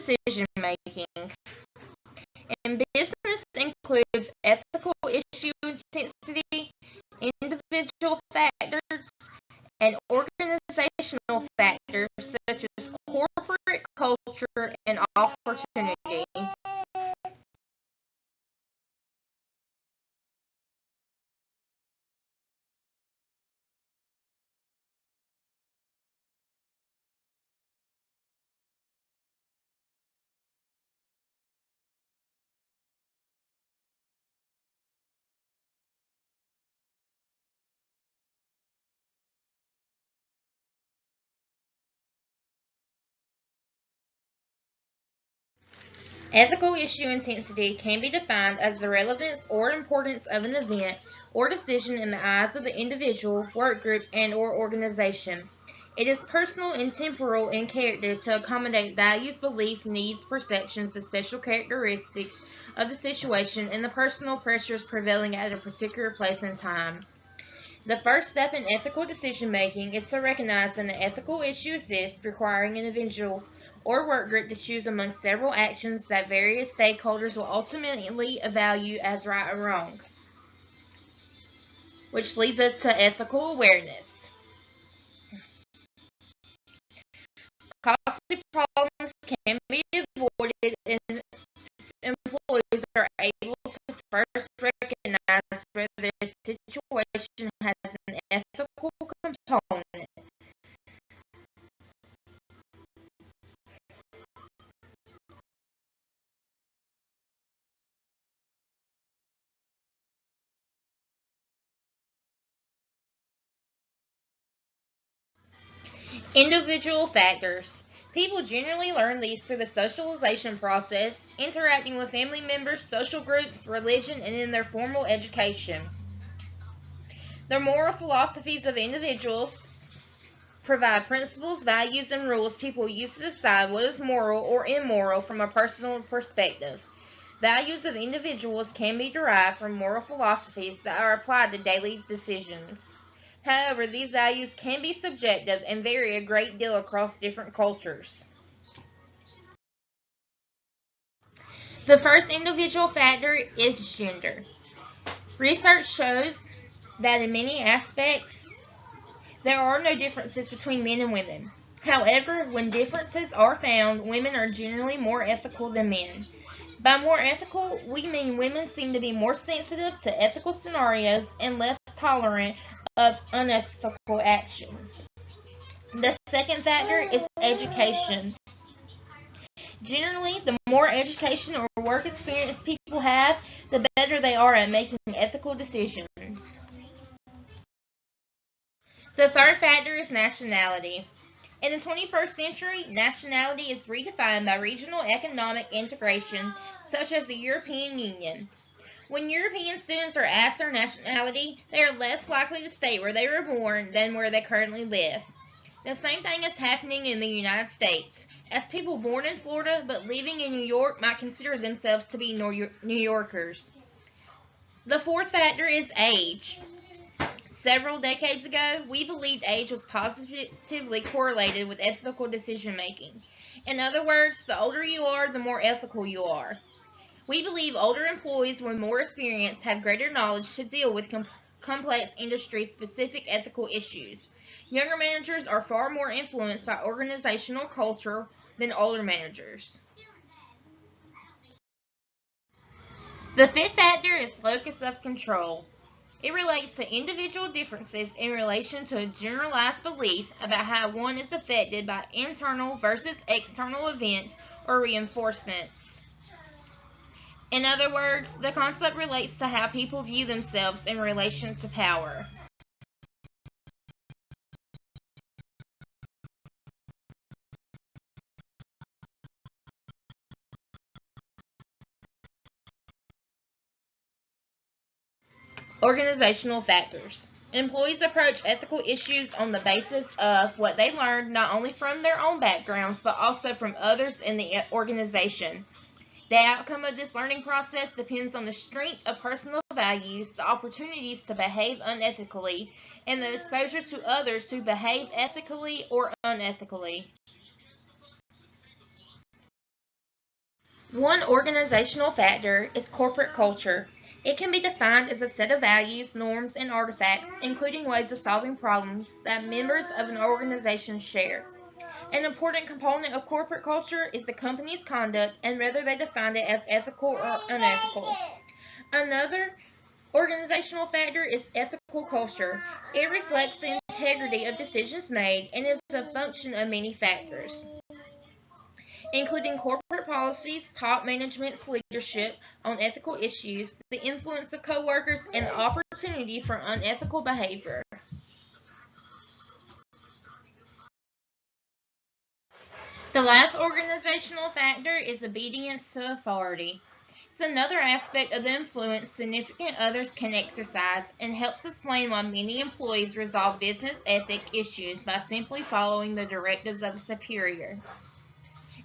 decision making. And business includes ethical issue intensity, individual factors, and organizational factors such as corporate culture and opportunity. Ethical issue intensity can be defined as the relevance or importance of an event or decision in the eyes of the individual, work group, and/or organization. It is personal and temporal in character to accommodate values, beliefs, needs, perceptions, the special characteristics of the situation, and the personal pressures prevailing at a particular place and time. The first step in ethical decision making is to recognize that an ethical issue exists, requiring an individual or work group to choose among several actions that various stakeholders will ultimately evaluate as right or wrong, which leads us to ethical awareness. Costly problems can be avoided if employees are able to first recognize whether their situation has an ethical component. Individual factors. People generally learn these through the socialization process, interacting with family members, social groups, religion, and in their formal education. The moral philosophies of individuals provide principles, values, and rules people use to decide what is moral or immoral from a personal perspective. Values of individuals can be derived from moral philosophies that are applied to daily decisions. However, these values can be subjective and vary a great deal across different cultures. The first individual factor is gender. Research shows that in many aspects, there are no differences between men and women. However, when differences are found, women are generally more ethical than men. By more ethical, we mean women seem to be more sensitive to ethical scenarios and less tolerant of unethical actions. The second factor is education. Generally, the more education or work experience people have, the better they are at making ethical decisions. The third factor is nationality. In the 21st century, nationality is redefined by regional economic integration, such as the European Union. When European students are asked their nationality, they are less likely to state where they were born than where they currently live. The same thing is happening in the United States, as people born in Florida but living in New York might consider themselves to be New Yorkers. The fourth factor is age. Several decades ago, we believed age was positively correlated with ethical decision making. In other words, the older you are, the more ethical you are. We believe older employees with more experience have greater knowledge to deal with complex industry-specific ethical issues. Younger managers are far more influenced by organizational culture than older managers. The fifth factor is locus of control. It relates to individual differences in relation to a generalized belief about how one is affected by internal versus external events or reinforcements. In other words, the concept relates to how people view themselves in relation to power. Organizational factors. Employees approach ethical issues on the basis of what they learned not only from their own backgrounds but also from others in the organization. The outcome of this learning process depends on the strength of personal values, the opportunities to behave unethically, and the exposure to others who behave ethically or unethically. One organizational factor is corporate culture. It can be defined as a set of values, norms, and artifacts, including ways of solving problems that members of an organization share. An important component of corporate culture is the company's conduct and whether they define it as ethical or unethical. Another organizational factor is ethical culture. It reflects the integrity of decisions made and is a function of many factors, including corporate policies, top management's leadership on ethical issues, the influence of coworkers, and the opportunity for unethical behavior. The last organizational factor is obedience to authority. It's another aspect of the influence significant others can exercise and helps explain why many employees resolve business ethic issues by simply following the directives of a superior.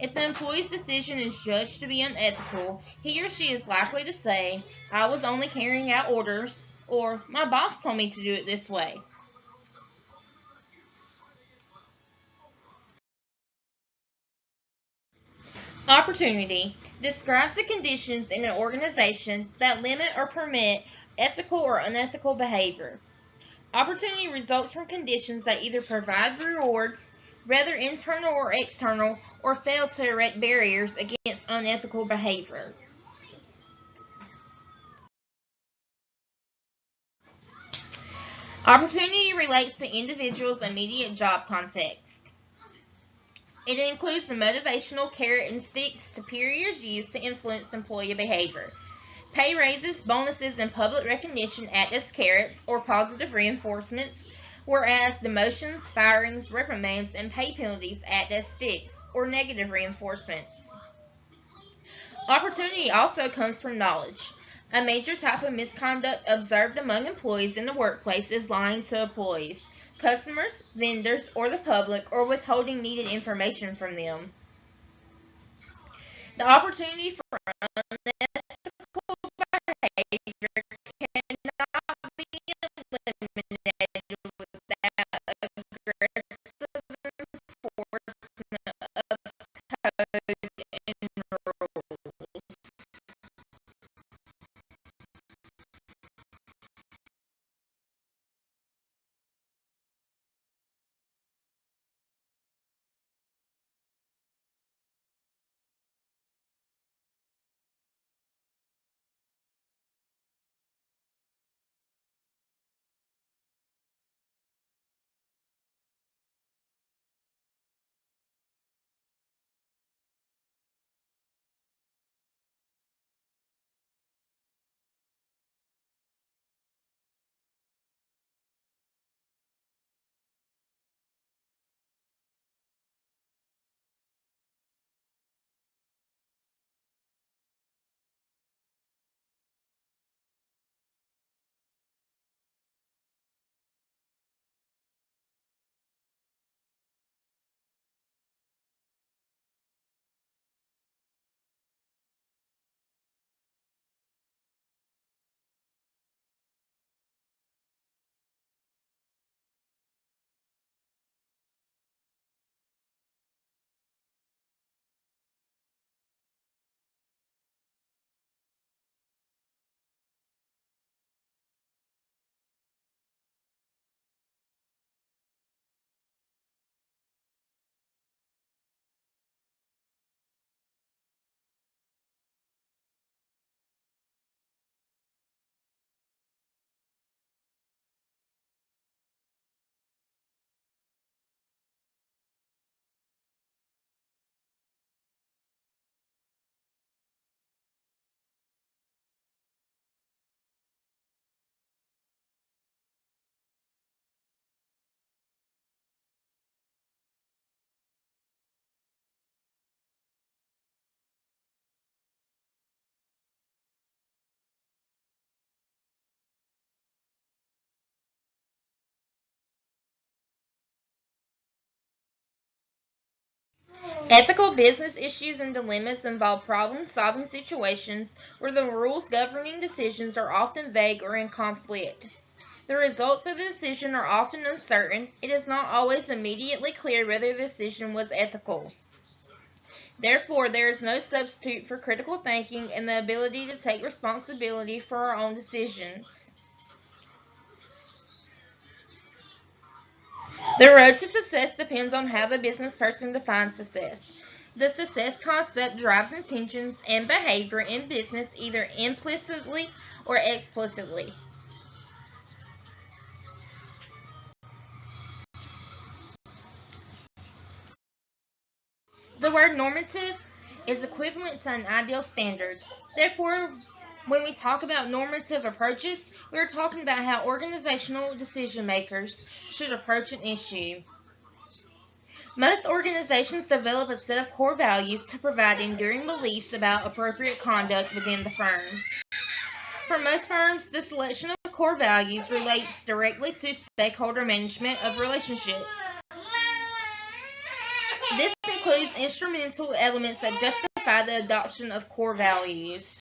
If the employee's decision is judged to be unethical, he or she is likely to say, "I was only carrying out orders," or "My boss told me to do it this way." Opportunity describes the conditions in an organization that limit or permit ethical or unethical behavior. Opportunity results from conditions that either provide rewards, whether internal or external, or fail to erect barriers against unethical behavior. Opportunity relates to individuals' immediate job context. It includes the motivational carrot and stick superiors use to influence employee behavior. Pay raises, bonuses, and public recognition act as carrots or positive reinforcements, whereas demotions, firings, reprimands, and pay penalties act as sticks or negative reinforcements. Opportunity also comes from knowledge. A major type of misconduct observed among employees in the workplace is lying to employees, customers, vendors, or the public, or withholding needed information from them. The opportunity for unethical behavior cannot be eliminated without aggressive enforcement of code and rules. Ethical business issues and dilemmas involve problem-solving situations where the rules governing decisions are often vague or in conflict. The results of the decision are often uncertain. It is not always immediately clear whether the decision was ethical. Therefore, there is no substitute for critical thinking and the ability to take responsibility for our own decisions. The road to success depends on how the business person defines success. The success concept drives intentions and behavior in business either implicitly or explicitly. The word normative is equivalent to an ideal standard. Therefore, when we talk about normative approaches, we are talking about how organizational decision makers should approach an issue. Most organizations develop a set of core values to provide enduring beliefs about appropriate conduct within the firm. For most firms, the selection of core values relates directly to stakeholder management of relationships. This includes instrumental elements that justify the adoption of core values.